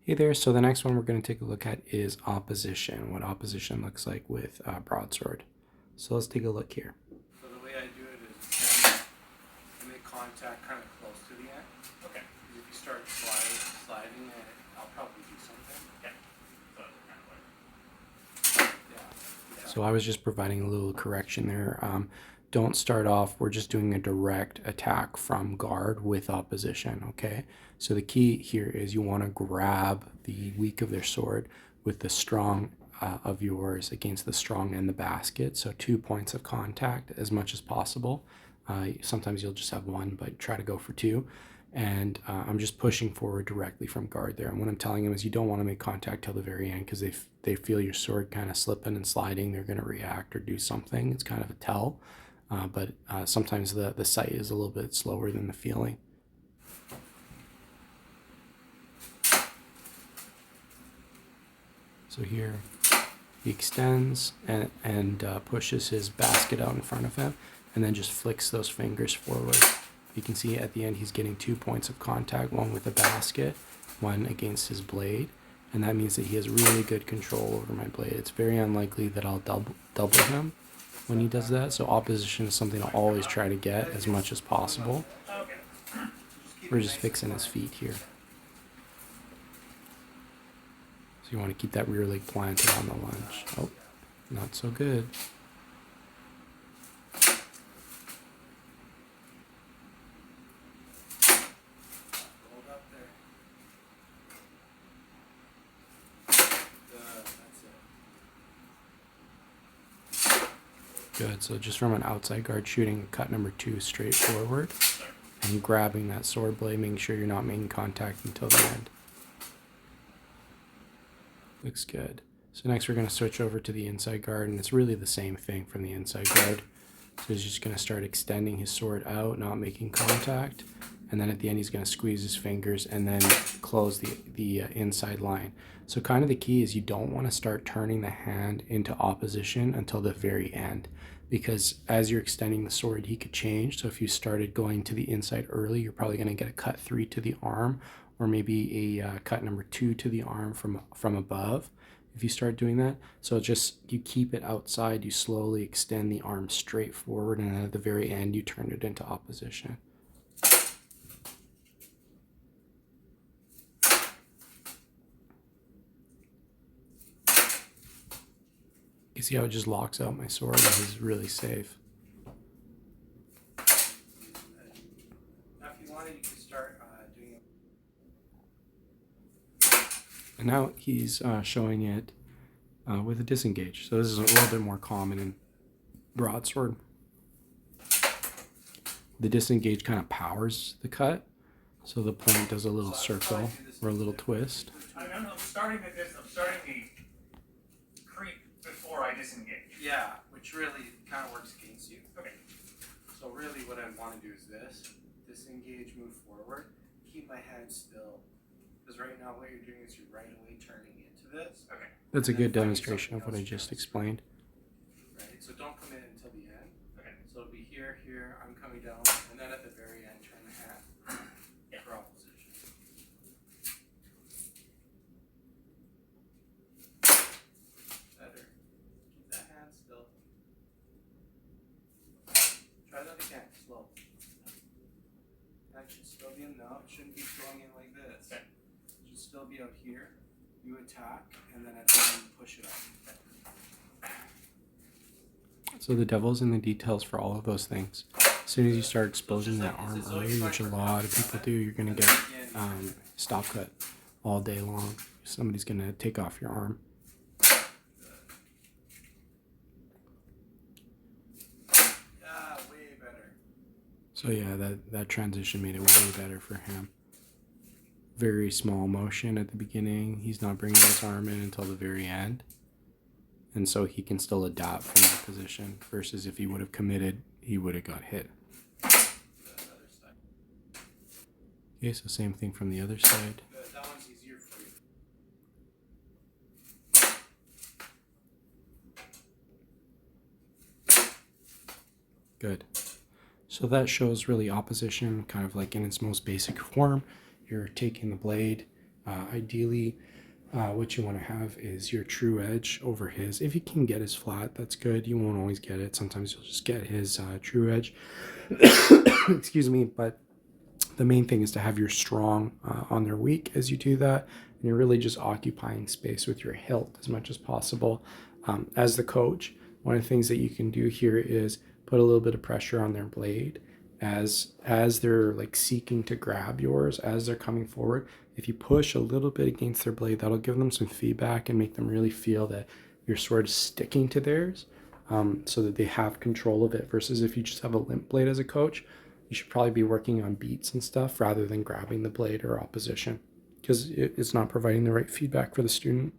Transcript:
Hey there, so the next one we're going to take a look at is opposition, what opposition looks like with broadsword. So let's take a look here. So the way I do it is I make contact kind of close to the end. Okay. If you start sliding it, I'll probably do something. Yeah. So that's kind of like... Yeah. So I was just providing a little correction there. Don't start off, we're just doing a direct attack from guard with opposition, okay? So the key here is you want to grab the weak of their sword with the strong of yours against the strong and the basket. So 2 points of contact as much as possible. Sometimes you'll just have one, but try to go for two. And I'm just pushing forward directly from guard there. And what I'm telling them is you don't want to make contact till the very end, because they feel your sword kind of slipping and sliding, they're going to react or do something. It's kind of a tell. But sometimes the sight is a little bit slower than the feeling. So here he extends and pushes his basket out in front of him, and then just flicks those fingers forward. You can see at the end he's getting 2 points of contact, one with the basket, one against his blade, and that means that he has really good control over my blade. It's very unlikely that I'll double him when he does that, so opposition is something I'll always try to get as much as possible. We're just fixing his feet here. So you want to keep that rear leg planted on the lunge. Oh, not so good. Good, so just from an outside guard, shooting cut number 2 straight forward and grabbing that sword blade, making sure you're not making contact until the end. Looks good. So next we're going to switch over to the inside guard, and it's really the same thing from the inside guard. So he's just going to start extending his sword out, not making contact, and then at the end he's going to squeeze his fingers and then close the inside line. So kind of the key is you don't want to start turning the hand into opposition until the very end, because as you're extending the sword he could change. So if you started going to the inside early, you're probably going to get a cut 3 to the arm, or maybe a cut number 2 to the arm from above if you start doing that. So just you keep it outside, you slowly extend the arm straight forward, and then at the very end you turn it into opposition. You see how it just locks out my sword? This is really safe. Now if you wanted, you could start doing it. And now he's showing it with a disengage. So this is a little bit more common in broadsword. The disengage kind of powers the cut, so the point does a little circle or a little twist. I'm starting the creep before I disengage. Yeah, which really kind of works against you. Okay. So really what I want to do is this. Disengage, move forward, keep my hand still. Because right now what you're doing is you're right away turning into this. Okay. That's a good demonstration of what I just explained. Right, so don't come in until the end. Okay. So it'll be here, here, I'm coming down, and then at the very end turn the hand for opposition. Better. Keep that hand still. Try that again, slow. That should still be enough. Shouldn't be going in like this. Okay. Should still be out here. You attack, and then at the end push it up. So the devil's in the details for all of those things. As soon as you start exposing that arm early, which a lot of people do, you're going to get stop cut all day long. Somebody's going to take off your arm. Yeah, way better. So yeah, that transition made it way better for him. Very small motion at the beginning. He's not bringing his arm in until the very end. And so he can still adapt from that position, versus if he would have committed, he would have got hit. Okay, so same thing from the other side. That one's easier for you. Good. So that shows really opposition, kind of like in its most basic form. You're taking the blade, Ideally, what you want to have is your true edge over his. If you can get his flat, that's good. You won't always get it. Sometimes you'll just get his true edge. Excuse me, but the main thing is to have your strong on their weak as you do that, and you're really just occupying space with your hilt as much as possible. As the coach, one of the things that you can do here is put a little bit of pressure on their blade as they're like seeking to grab yours, as they're coming forward. If you push a little bit against their blade, that'll give them some feedback and make them really feel that your sword is sticking to theirs, so that they have control of it, versus if you just have a limp blade as a coach, you should probably be working on beats and stuff rather than grabbing the blade or opposition, because it's not providing the right feedback for the student.